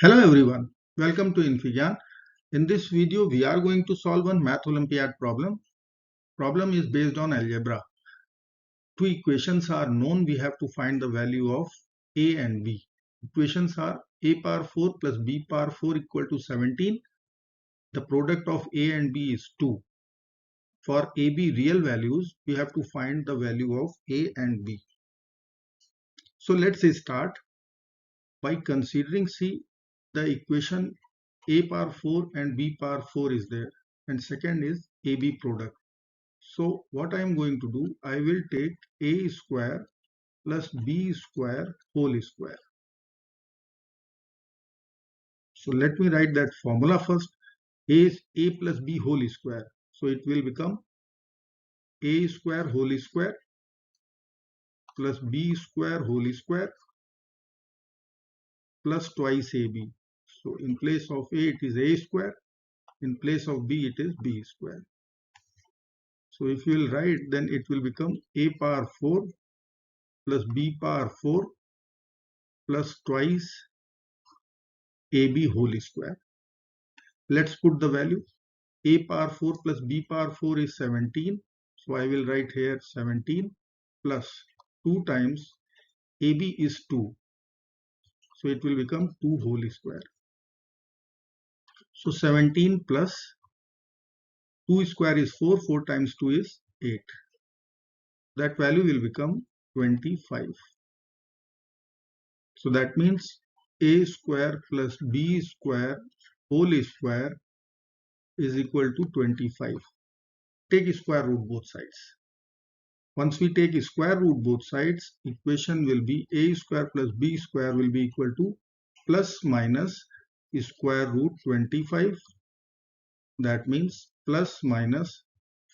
Hello everyone, welcome to Infigyan. In this video, we are going to solve one Math Olympiad problem. Problem is based on algebra. Two equations are known. We have to find the value of a and b. Equations are a power 4 plus b power 4 equal to 17. The product of a and b is 2. For a, b real values, we have to find the value of a and b. So let's start by considering the equation a power 4 and b power 4 is there, and second is ab product. So what I am going to do, I will take a square plus b square whole square. So let me write that formula first. A is a plus b whole square. So it will become a square whole square plus b square whole square plus twice ab. So in place of a it is a square, in place of b it is b square. So if you will write, then it will become a power 4 plus b power 4 plus twice ab whole square. Let's put the value. A power 4 plus b power 4 is 17. So I will write here 17 plus 2 times ab is 2. So it will become 2 whole square. So 17 plus 2 square is 4. 4 times 2 is 8. That value will become 25. So that means a square plus b square whole square is equal to 25. Take square root both sides. Once we take square root both sides, equation will be a square plus b square will be equal to plus minus square root 25. That means plus minus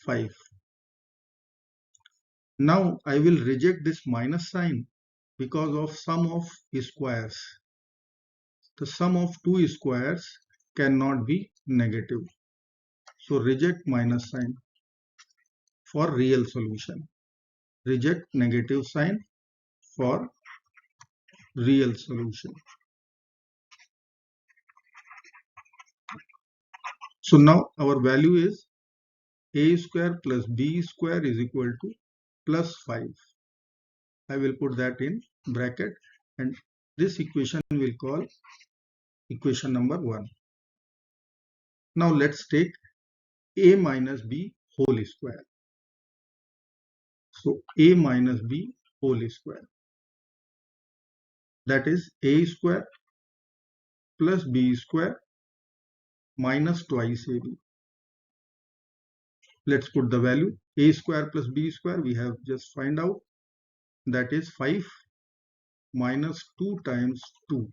5. Now I will reject this minus sign because of sum of squares. The sum of two squares cannot be negative. So reject minus sign for real solution. Reject negative sign for real solution. So now our value is a square plus b square is equal to plus 5. I will put that in bracket, and this equation will call equation number 1. Now let's take a minus b whole square. So a minus b whole square, that is a square plus b square minus twice ab. Let's put the value. A square plus b square we have just find out, that is 5 minus 2 times 2.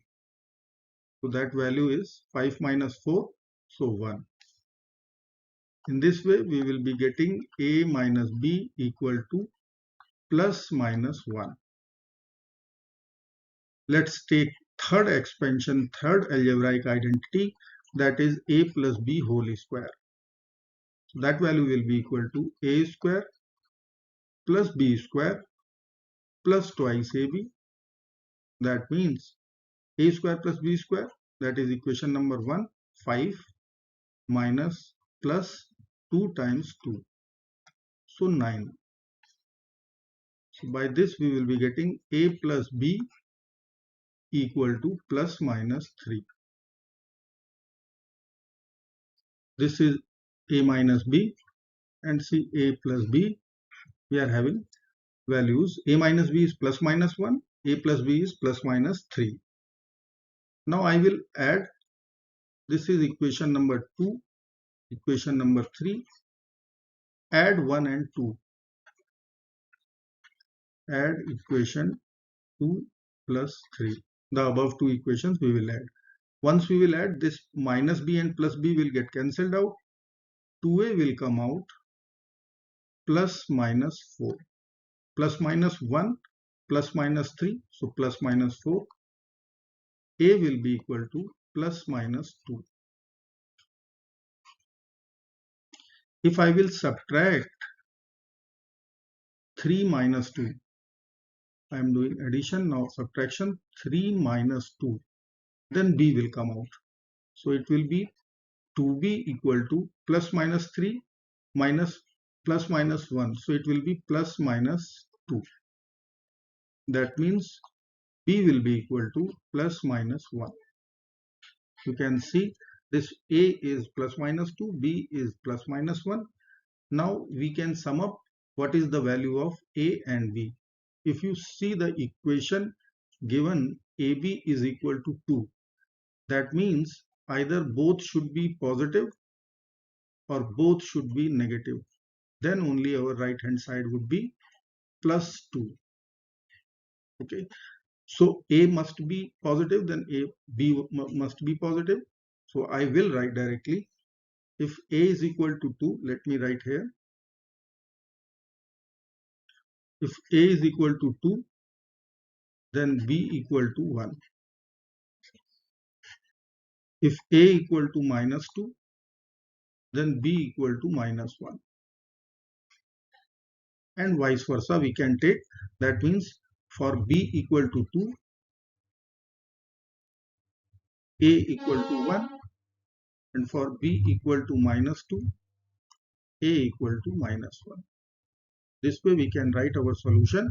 So that value is 5 minus 4, so 1. In this way, we will be getting a minus b equal to plus minus 1. Let's take third expansion, third algebraic identity, that is a plus b whole square. So that value will be equal to a square plus b square plus twice ab. That means a square plus b square, that is equation number 1, 5 minus plus 2 times 2, so 9. So by this we will be getting a plus b equal to plus minus 3. This is a minus b, and see a plus b, we are having values. A minus b is plus minus 1, a plus b is plus minus 3. Now I will add, this is equation number 2, equation number 3, add 1 and 2. Add equation 2 plus 3. The above two equations we will add. Once we will add, this minus b and plus b will get cancelled out. 2a will come out, plus minus 4. Plus minus 1, plus minus 3, so plus minus 4. A will be equal to plus minus 2. If I will subtract 3 minus 2, I am doing addition now, subtraction 3 minus 2. then B will come out. So it will be 2B equal to plus minus 3 minus plus minus 1. So it will be plus minus 2. That means B will be equal to plus minus 1. You can see this A is plus minus 2, B is plus minus 1. Now we can sum up what is the value of A and B. If you see the equation given, AB is equal to 2. That means either both should be positive or both should be negative. Then only our right hand side would be plus 2. Okay. So A must be positive, then B must be positive. So I will write directly. If A is equal to 2, let me write here. If A is equal to 2, then B equal to 1. If A equal to minus 2, then B equal to minus 1. And vice versa we can take. That means for B equal to 2, A equal to 1, and for B equal to minus 2, A equal to minus 1. This way we can write our solution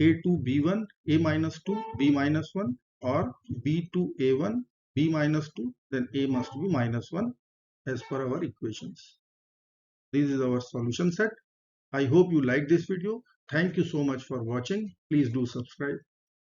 A to B1, A minus 2, B minus 1, or B to A1, B minus 2, then A must be minus 1 as per our equations. This is our solution set. I hope you like this video. Thank you so much for watching. Please do subscribe.